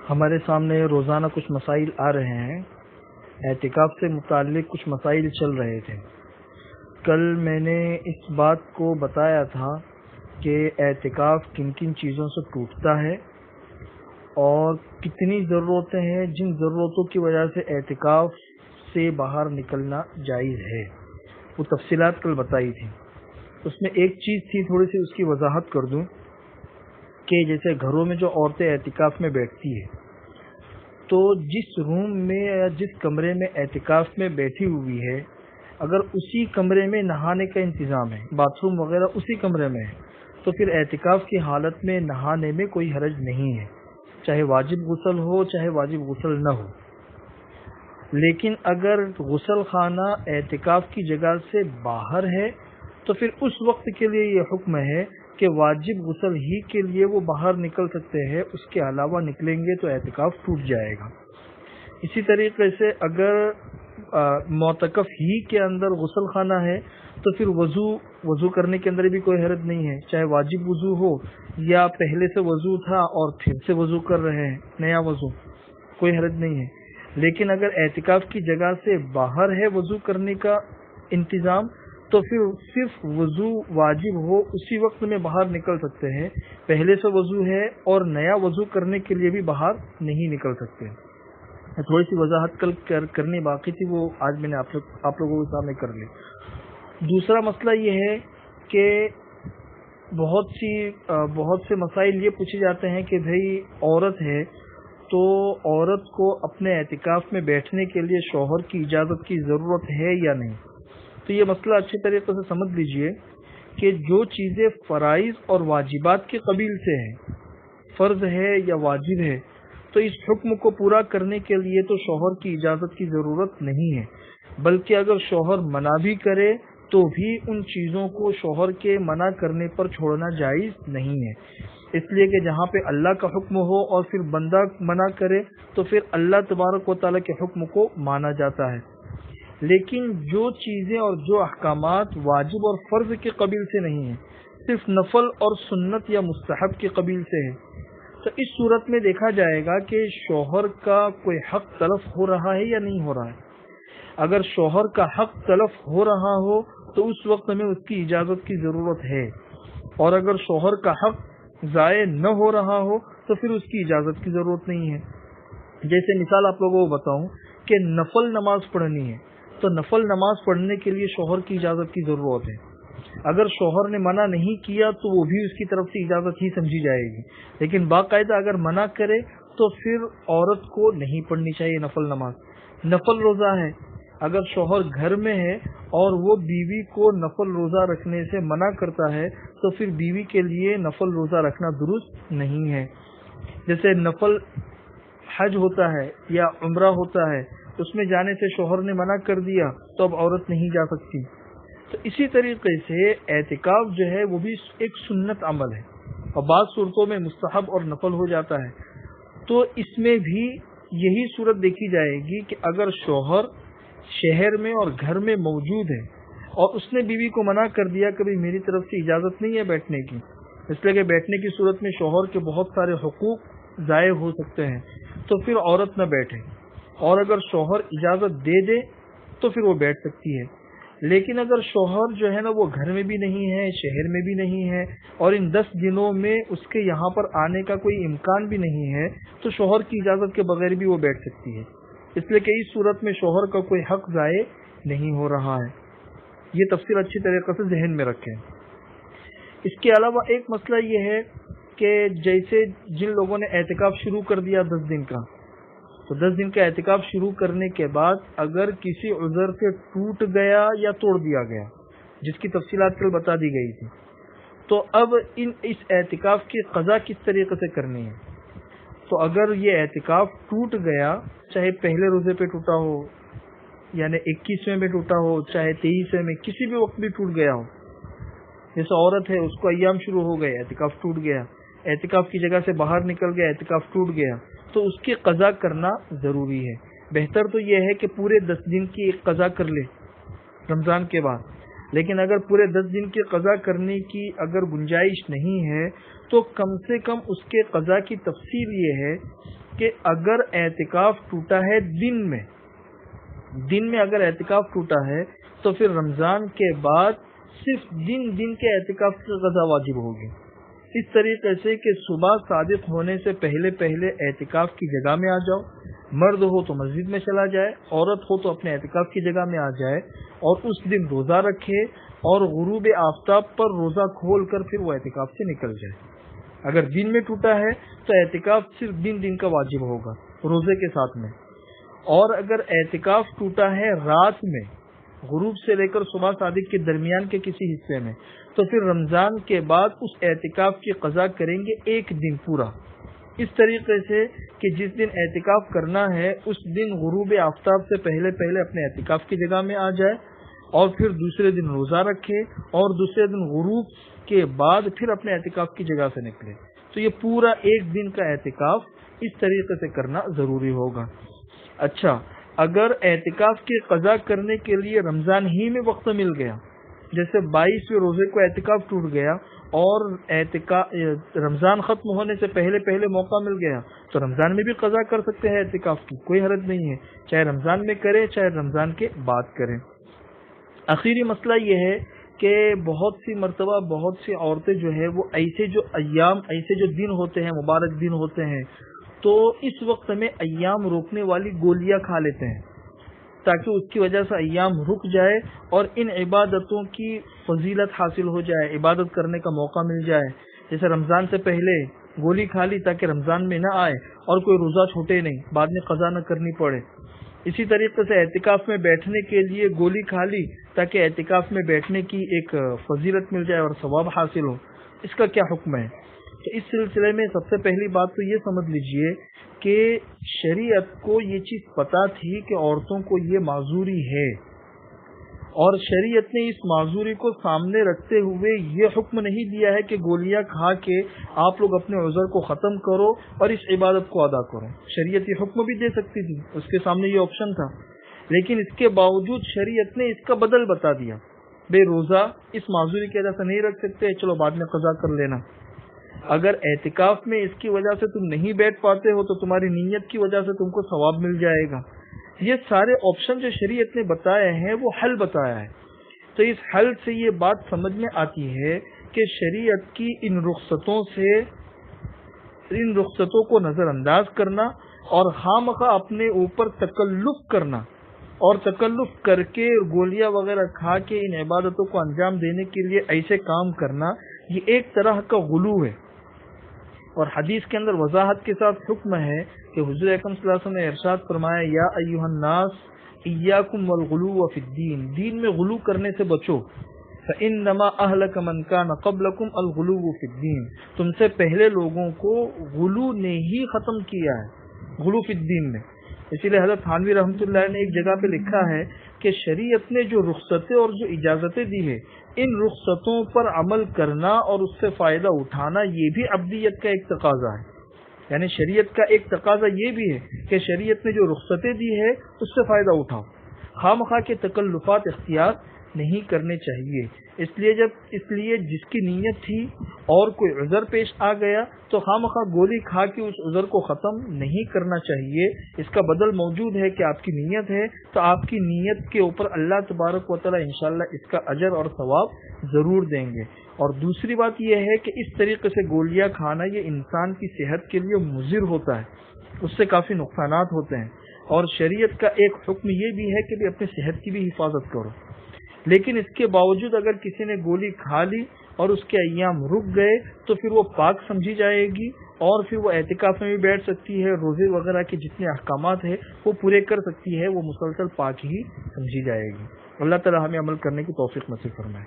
ہمارے سامنے روزانہ کچھ مسائل آ رہے ہیں۔ اعتکاف سے متعلق کچھ مسائل چل رہے تھے۔ کل میں نے اس بات کو بتایا تھا کہ اعتکاف کن کن چیزوں سے ٹوٹتا ہے اور کتنی ضرورتیں ہیں جن ضرورتوں کی وجہ سے اعتکاف سے باہر نکلنا جائز ہے، وہ تفصیلات کل بتائی تھی۔ اس میں ایک چیز تھی، تھوڑی سی اس کی وضاحت کر دوں کہ جیسے گھروں میں جو عورتیں اعتکاف میں بیٹھتی ہیں تو جس روم میں یا جس کمرے میں اعتکاف میں بیٹھی ہوئی ہے، اگر اسی کمرے میں نہانے کا انتظام ہے، باتھ روم وغیرہ اسی کمرے میں ہے، تو پھر اعتکاف کی حالت میں نہانے میں کوئی حرج نہیں ہے، چاہے واجب غسل ہو چاہے واجب غسل نہ ہو۔ لیکن اگر غسل خانہ اعتکاف کی جگہ سے باہر ہے تو پھر اس وقت کے لیے یہ حکم ہے کہ واجب غسل ہی کے لیے وہ باہر نکل سکتے ہیں، اس کے علاوہ نکلیں گے تو اعتکاف ٹوٹ جائے گا۔ اسی طریقے سے اگر معتکف ہی کے اندر غسل خانہ ہے تو پھر وضو کرنے کے اندر بھی کوئی حرج نہیں ہے، چاہے واجب وضو ہو یا پہلے سے وضو تھا اور پھر سے وضو کر رہے ہیں نیا وضو، کوئی حرج نہیں ہے۔ لیکن اگر اعتکاف کی جگہ سے باہر ہے وضو کرنے کا انتظام تو پھر صرف وضو واجب ہو اسی وقت میں باہر نکل سکتے ہیں، پہلے سے وضو ہے اور نیا وضو کرنے کے لیے بھی باہر نہیں نکل سکتے۔ تھوڑی سی وضاحت کل کرنی باقی تھی، وہ آج میں نے آپ لوگوں کے سامنے کر لی۔ دوسرا مسئلہ یہ ہے کہ بہت سے مسائل یہ پوچھے جاتے ہیں کہ بھئی عورت ہے تو عورت کو اپنے اعتکاف میں بیٹھنے کے لیے شوہر کی اجازت کی ضرورت ہے یا نہیں۔ تو یہ مسئلہ اچھے طریقے سے سمجھ لیجئے کہ جو چیزیں فرائض اور واجبات کے قبیل سے ہیں، فرض ہے یا واجب ہے، تو اس حکم کو پورا کرنے کے لیے تو شوہر کی اجازت کی ضرورت نہیں ہے، بلکہ اگر شوہر منع بھی کرے تو بھی ان چیزوں کو شوہر کے منع کرنے پر چھوڑنا جائز نہیں ہے، اس لیے کہ جہاں پہ اللہ کا حکم ہو اور پھر بندہ منع کرے تو پھر اللہ تبارک و تعالیٰ کے حکم کو مانا جاتا ہے۔ لیکن جو چیزیں اور جو احکامات واجب اور فرض کے قبیل سے نہیں ہیں، صرف نفل اور سنت یا مستحب کے قبیل سے ہے، تو اس صورت میں دیکھا جائے گا کہ شوہر کا کوئی حق تلف ہو رہا ہے یا نہیں ہو رہا ہے۔ اگر شوہر کا حق تلف ہو رہا ہو تو اس وقت میں اس کی اجازت کی ضرورت ہے، اور اگر شوہر کا حق ضائع نہ ہو رہا ہو تو پھر اس کی اجازت کی ضرورت نہیں ہے۔ جیسے مثال آپ لوگوں کو بتاؤں کہ نفل نماز پڑھنی ہے تو نفل نماز پڑھنے کے لیے شوہر کی اجازت کی ضرورت ہے۔ اگر شوہر نے منع نہیں کیا تو وہ بھی اس کی طرف سے اجازت ہی سمجھی جائے گی، لیکن باقاعدہ اگر منع کرے تو پھر عورت کو نہیں پڑھنی چاہیے نفل نماز۔ نفل روزہ ہے، اگر شوہر گھر میں ہے اور وہ بیوی کو نفل روزہ رکھنے سے منع کرتا ہے تو پھر بیوی کے لیے نفل روزہ رکھنا درست نہیں ہے۔ جیسے نفل حج ہوتا ہے یا عمرہ ہوتا ہے، اس میں جانے سے شوہر نے منع کر دیا تو اب عورت نہیں جا سکتی۔ تو اسی طریقے سے اعتکاف جو ہے وہ بھی ایک سنت عمل ہے اور بعض صورتوں میں مستحب اور نفل ہو جاتا ہے، تو اس میں بھی یہی صورت دیکھی جائے گی کہ اگر شوہر شہر میں اور گھر میں موجود ہے اور اس نے بیوی کو منع کر دیا کہ میری طرف سے اجازت نہیں ہے بیٹھنے کی، اس لیے کہ بیٹھنے کی صورت میں شوہر کے بہت سارے حقوق ضائع ہو سکتے ہیں، تو پھر عورت نہ بیٹھے، اور اگر شوہر اجازت دے دے تو پھر وہ بیٹھ سکتی ہے۔ لیکن اگر شوہر جو ہے نا وہ گھر میں بھی نہیں ہے، شہر میں بھی نہیں ہے، اور ان 10 دنوں میں اس کے یہاں پر آنے کا کوئی امکان بھی نہیں ہے، تو شوہر کی اجازت کے بغیر بھی وہ بیٹھ سکتی ہے، اس لیے کہ اس صورت میں شوہر کا کوئی حق ضائع نہیں ہو رہا ہے۔ یہ تفصیل اچھی طریقے سے ذہن میں رکھیں۔ اس کے علاوہ ایک مسئلہ یہ ہے کہ جیسے جن لوگوں نے اعتکاف شروع کر دیا 10 دن کا، تو 10 دن کا اعتکاف شروع کرنے کے بعد اگر کسی عذر سے ٹوٹ گیا یا توڑ دیا گیا، جس کی تفصیلات کل بتا دی گئی تھی، تو اب اس اعتکاف کی قضا کس طریقے سے کرنی ہے۔ تو اگر یہ اعتکاف ٹوٹ گیا، چاہے پہلے روزے پہ ٹوٹا ہو یعنی 21ویں میں ٹوٹا ہو، چاہے 23ویں میں، کسی بھی وقت بھی ٹوٹ گیا ہو، جیسے عورت ہے اس کو ایام شروع ہو گئے، اعتکاف ٹوٹ گیا، اعتکاف کی جگہ سے باہر نکل گیا، اعتکاف ٹوٹ گیا، تو اس کی قضا کرنا ضروری ہے۔ بہتر تو یہ ہے کہ پورے 10 دن کی ایک قضا کر لے رمضان کے بعد، لیکن اگر پورے 10 دن کی قضا کرنے کی اگر گنجائش نہیں ہے تو کم سے کم اس کے قضا کی تفصیل یہ ہے کہ اگر اعتکاف ٹوٹا ہے دن میں اگر اعتکاف ٹوٹا ہے تو پھر رمضان کے بعد صرف دن کے اعتکاف کی قضا واجب ہوگی. اس طریقے سے کہ صبح صادق ہونے سے پہلے اعتکاف کی جگہ میں آ جاؤ. مرد ہو تو مسجد میں چلا جائے، عورت ہو تو اپنے اعتکاف کی جگہ میں آ جائے اور اس دن روزہ رکھے اور غروب آفتاب پر روزہ کھول کر پھر وہ اعتکاف سے نکل جائے. اگر دن میں ٹوٹا ہے تو اعتکاف صرف دن کا واجب ہوگا روزے کے ساتھ میں. اور اگر اعتکاف ٹوٹا ہے رات میں غروب سے لے کر صبح صادق کے درمیان کے کسی حصے میں، تو پھر رمضان کے بعد اس اعتکاف کی قضا کریں گے ایک دن پورا. اس طریقے سے کہ جس دن اعتکاف کرنا ہے اس دن غروب آفتاب سے پہلے اپنے اعتکاف کی جگہ میں آ جائے اور پھر دوسرے دن روزہ رکھے اور دوسرے دن غروب کے بعد پھر اپنے اعتکاف کی جگہ سے نکلے. تو یہ پورا ایک دن کا اعتکاف اس طریقے سے کرنا ضروری ہوگا. اچھا، اگر اعتکاف کی قضا کرنے کے لیے رمضان ہی میں وقت مل گیا، جیسے 22ویں روزے کو اعتکاف ٹوٹ گیا اور رمضان ختم ہونے سے پہلے موقع مل گیا، تو رمضان میں بھی قضا کر سکتے ہیں اعتکاف کی، کوئی حرج نہیں ہے، چاہے رمضان میں کرے چاہے رمضان کے بعد کریں. آخری مسئلہ یہ ہے کہ بہت سی مرتبہ بہت سی عورتیں جو ہے وہ ایسے جو دن ہوتے ہیں، مبارک دن ہوتے ہیں، تو اس وقت میں ایام روکنے والی گولیاں کھا لیتے ہیں تاکہ اس کی وجہ سے ایام رک جائے اور ان عبادتوں کی فضیلت حاصل ہو جائے، عبادت کرنے کا موقع مل جائے. جیسے رمضان سے پہلے گولی کھا لی تاکہ رمضان میں نہ آئے اور کوئی روزہ چھوٹے نہیں، بعد میں قضا نہ کرنی پڑے. اسی طریقے سے اعتکاف میں بیٹھنے کے لیے گولی کھا لی تاکہ اعتکاف میں بیٹھنے کی ایک فضیلت مل جائے اور ثواب حاصل ہو. اس کا کیا حکم ہے؟ تو اس سلسلے میں سب سے پہلی بات تو یہ سمجھ لیجئے کہ شریعت کو یہ چیز پتہ تھی کہ عورتوں کو یہ معذوری ہے، اور شریعت نے اس معذوری کو سامنے رکھتے ہوئے یہ حکم نہیں دیا ہے کہ گولیاں کھا کے آپ لوگ اپنے عذر کو ختم کرو اور اس عبادت کو ادا کرو. شریعت یہ حکم بھی دے سکتی تھی، اس کے سامنے یہ آپشن تھا، لیکن اس کے باوجود شریعت نے اس کا بدل بتا دیا. بے روزہ اس معذوری کی وجہ سے نہیں رکھ سکتے، چلو بعد میں قضا کر لینا. اگر اعتکاف میں اس کی وجہ سے تم نہیں بیٹھ پاتے ہو تو تمہاری نیت کی وجہ سے تم کو ثواب مل جائے گا. یہ سارے آپشن جو شریعت نے بتائے ہیں وہ حل بتایا ہے. تو اس حل سے یہ بات سمجھ میں آتی ہے کہ شریعت کی ان رخصتوں کو نظر انداز کرنا اور خامخواہ اپنے اوپر تکلف کرنا اور تکلف کر کے گولیاں وغیرہ کھا کے ان عبادتوں کو انجام دینے کے لیے ایسے کام کرنا، یہ ایک طرح کا غلو ہے. اور حدیث کے اندر وضاحت کے ساتھ حکم ہے کہ حضور اکرم صلی اللہ علیہ وسلم نے ارشاد فرمایا، یا ایھا الناس ایاکم والغلو فی الدین، دین میں غلو کرنے سے بچو. فانما اہلک من کان قبلکم الغلو فی الدین، تم سے پہلے لوگوں کو غلو نے ہی ختم کیا ہے، غلو فی الدین نے. اسی لیے حضرت تھانوی رحمۃ اللہ نے ایک جگہ پہ لکھا ہے کہ شریعت نے جو رخصتیں اور جو اجازتیں دی ہے، ان رخصتوں پر عمل کرنا اور اس سے فائدہ اٹھانا یہ بھی عبدیت کا ایک تقاضا ہے. یعنی شریعت کا ایک تقاضا یہ بھی ہے کہ شریعت نے جو رخصتیں دی ہے اس سے فائدہ اٹھاؤ، خواہ مخواہ کے تکلفات اختیار نہیں کرنے چاہیے. اس لیے جس کی نیت تھی اور کوئی عذر پیش آ گیا تو خواہ مخواہ گولی کھا کے اس عذر کو ختم نہیں کرنا چاہیے. اس کا بدل موجود ہے کہ آپ کی نیت ہے تو آپ کی نیت کے اوپر اللہ تبارک و تعالی انشاءاللہ اس کا اجر اور ثواب ضرور دیں گے. اور دوسری بات یہ ہے کہ اس طریقے سے گولیاں کھانا یہ انسان کی صحت کے لیے مضر ہوتا ہے، اس سے کافی نقصانات ہوتے ہیں. اور شریعت کا ایک حکم یہ بھی ہے کہ اپنی صحت کی بھی حفاظت کرو. لیکن اس کے باوجود اگر کسی نے گولی کھا لی اور اس کے ایام رک گئے تو پھر وہ پاک سمجھی جائے گی اور پھر وہ اعتکاف میں بھی بیٹھ سکتی ہے، روزے وغیرہ کے جتنے احکامات ہیں وہ پورے کر سکتی ہے، وہ مسلسل پاک ہی سمجھی جائے گی. اللہ تعالی ہمیں عمل کرنے کی توفیق نصیب فرمائے.